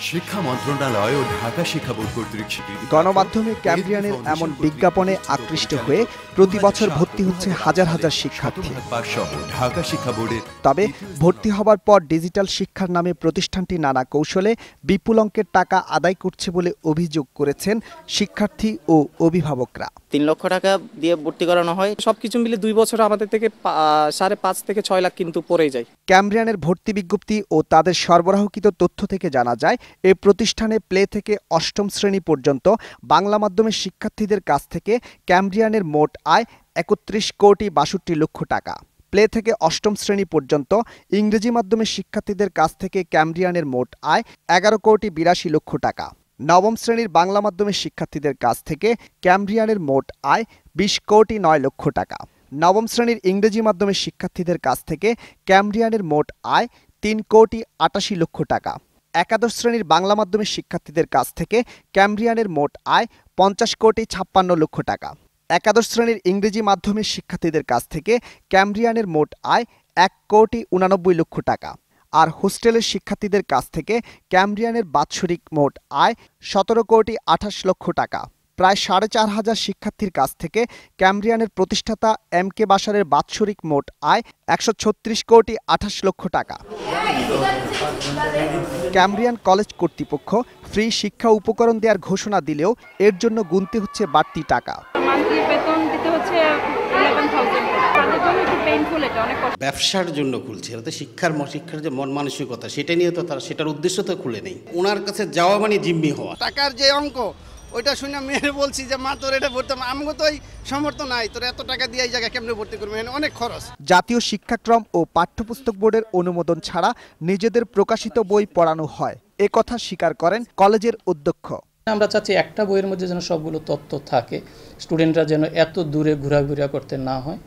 শিক্ষা মন্ত্রণালয় ও ঢাকা শিক্ষা বোর্ড কর্তৃক স্বীকৃতি গণমাধ্যমে ক্যামব্রিয়ানের এমন বিজ্ঞাপনে আকৃষ্ট হয়ে প্রতি বছর ভর্তি হচ্ছে হাজার হাজার শিক্ষার্থী সহ ঢাকা শিক্ষা বোর্ডের। তবে ভর্তি হবার পর ডিজিটাল শিক্ষার নামে প্রতিষ্ঠানটি নানা কৌশলে বিপুল অঙ্কের টাকা আদায় করছে বলে অভিযোগ করেছেন শিক্ষার্থী ও অভিভাবকরা। 3 লক্ষ টাকা দিয়ে ভর্তি করানো হয়, সবকিছু মিলে 2 বছর আমাদের থেকে 5.5 থেকে 6 লাখ কিন্তু পড়েই যায়। ক্যামব্রিয়ানের ভর্তি বিজ্ঞপ্তি ও তাদের সরবরাহকৃত তথ্য থেকে জানা যায়, এই প্রতিষ্ঠানে প্লে থেকে অষ্টম শ্রেণী পর্যন্ত বাংলা মাধ্যমের শিক্ষার্থীদের কাছ থেকে ক্যামব্রিয়ানের মোট আয় 31 কোটি 62 লক্ষ টাকা। প্লে থেকে অষ্টম শ্রেণী পর্যন্ত ইংরেজি মাধ্যমের শিক্ষার্থীদের কাছ থেকে ক্যামব্রিয়ানের মোট আয় 11 কোটি 82 লক্ষ টাকা। নবম শ্রেণীর বাংলা মাধ্যমের শিক্ষার্থীদের কাছ থেকে ক্যামব্রিয়ানের মোট আয় 20 কোটি 9 লক্ষ টাকা। নবম শ্রেণীর ইংরেজি মাধ্যমের শিক্ষার্থীদের কাছ থেকে ক্যামব্রিয়ানের মোট আয় 3 কোটি 88 লক্ষ টাকা। একাদশ শ্রেণীর বাংলা মাধ্যমের শিক্ষার্থীদের কাছ থেকে ক্যামব্রিয়ানের মোট আয় 50 কোটি 56 লক্ষ টাকা। একাদশ শ্রেণীর ইংরেজি মাধ্যমের শিক্ষার্থীদের কাছ থেকে ক্যামব্রিয়ানের মোট আয় 1 কোটি 89 লক্ষ টাকা। আর হোস্টেলের শিক্ষার্থীদের কাছ থেকে ক্যামব্রিয়ানের বাৎসরিক মোট আয় 17 কোটি 28 লক্ষ টাকা। প্রায় 4,500 শিক্ষার্থীর কাছ থেকে ক্যামব্রিয়ানের প্রতিষ্ঠাতা MK বাশারের বাৎসরিক মোট আয় 136 কোটি 28 লক্ষ টাকা। ক্যামব্রিয়ান কলেজ কর্তৃপক্ষ ফ্রি শিক্ষা উপকরণ দেওয়ার ঘোষণা দিলেও এর জন্য গুনতে হচ্ছে বাড়তি টাকা। ব্যবসার জন্য খুলছে, এটা তো শিক্ষার যে মন মানসিকতা সেটা নিয়ে তো তার সেটার উদ্দেশ্য তো খুলে নেই। ওনার কাছে যাওয়া মানে জিম্মি হওয়া। টাকার যে অঙ্ক ওইটা শুনে মেয়ের বলছি যে মা তোর এটা ভর্তি, আমাকে তো ওই সামর্থ্য নাই, তোর এত টাকা দিয়ে এই জায়গায় কেমনে ভর্তি করবে, অনেক খরচ। জাতীয় শিক্ষাক্রম ও পাঠ্যপুস্তক বোর্ডের অনুমোদন ছাড়া নিজেদের প্রকাশিত বই পড়ানো হয়, এ কথা স্বীকার করেন কলেজের অধ্যক্ষ। আমরা চাচ্ছি একটা বইয়ের মধ্যে যেন সবগুলো তথ্য থাকে, স্টুডেন্টরা যেন এত দূরে ঘোরাঘুরা করতে না হয়,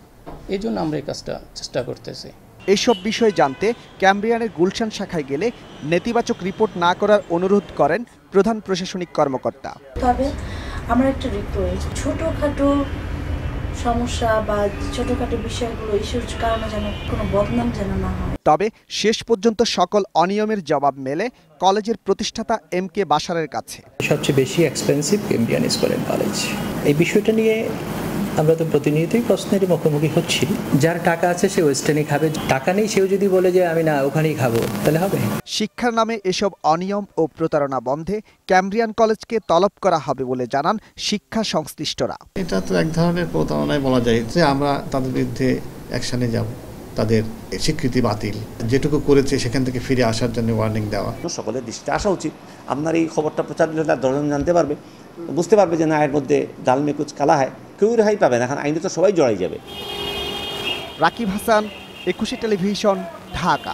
এই জন্য আমরা এই কাজটা চেষ্টা করতেছি। এইসব বিষয় জানতে ক্যামব্রিয়ানের গুলশান শাখায় গেলে নেতিবাচক রিপোর্ট না করার অনুরোধ করেন প্রধান প্রশাসনিক কর্মকর্তা। তবে আমার একটা রিকোয়েস্ট, ছোটখাটো সমস্যা বা ছোটখাটো বিষয়গুলো ইস্যুর কারণে যেন কোনো বদনাম যেন না হয়। তবে শেষ পর্যন্ত সকল অনিয়মের জবাব মেলে কলেজের প্রতিষ্ঠাতা MK বাশারের কাছে। সবচেয়ে বেশি expensive Cambrian school and college, এই বিষয়টা নিয়ে আমরা তো প্রতিনিয়তই প্রশ্নের মুখোমুখি হচ্ছি। যার টাকা আছে সে ওয়েস্টার্নই খাবে, টাকা নেই সেও যদি বলে যে আমি না ওখানেই খাবো, তাহলে হবে? শিক্ষার নামে এসব অনিয়ম ও প্রতারণা বন্ধে ক্যামব্রিয়ান কলেজকে তলব করা হবে বলে জানান শিক্ষা সংশ্লিষ্টরা। এটা তো এক ধরনের প্রতারণায় বলা যায় যে আমরা তাদের বিরুদ্ধে অ্যাকশনে যাব, তাদের স্বীকৃতি বাতিল, যেটুকু করেছে সেখান থেকে ফিরে আসার জন্য ওয়ার্নিং দেওয়া। সকলের দৃষ্টিতে আসা উচিত। আপনার এই খবরটা প্রচার দিলে তার দশজন জানতে পারবে, বুঝতে পারবে যে না এর মধ্যে ডাল মে কুচ কালা হয়, কেউ রেহাই পাবে না, এখন আইনে তো সবাই জড়াই যাবে। রাকিব হাসান, 21 টেলিভিশন, ঢাকা।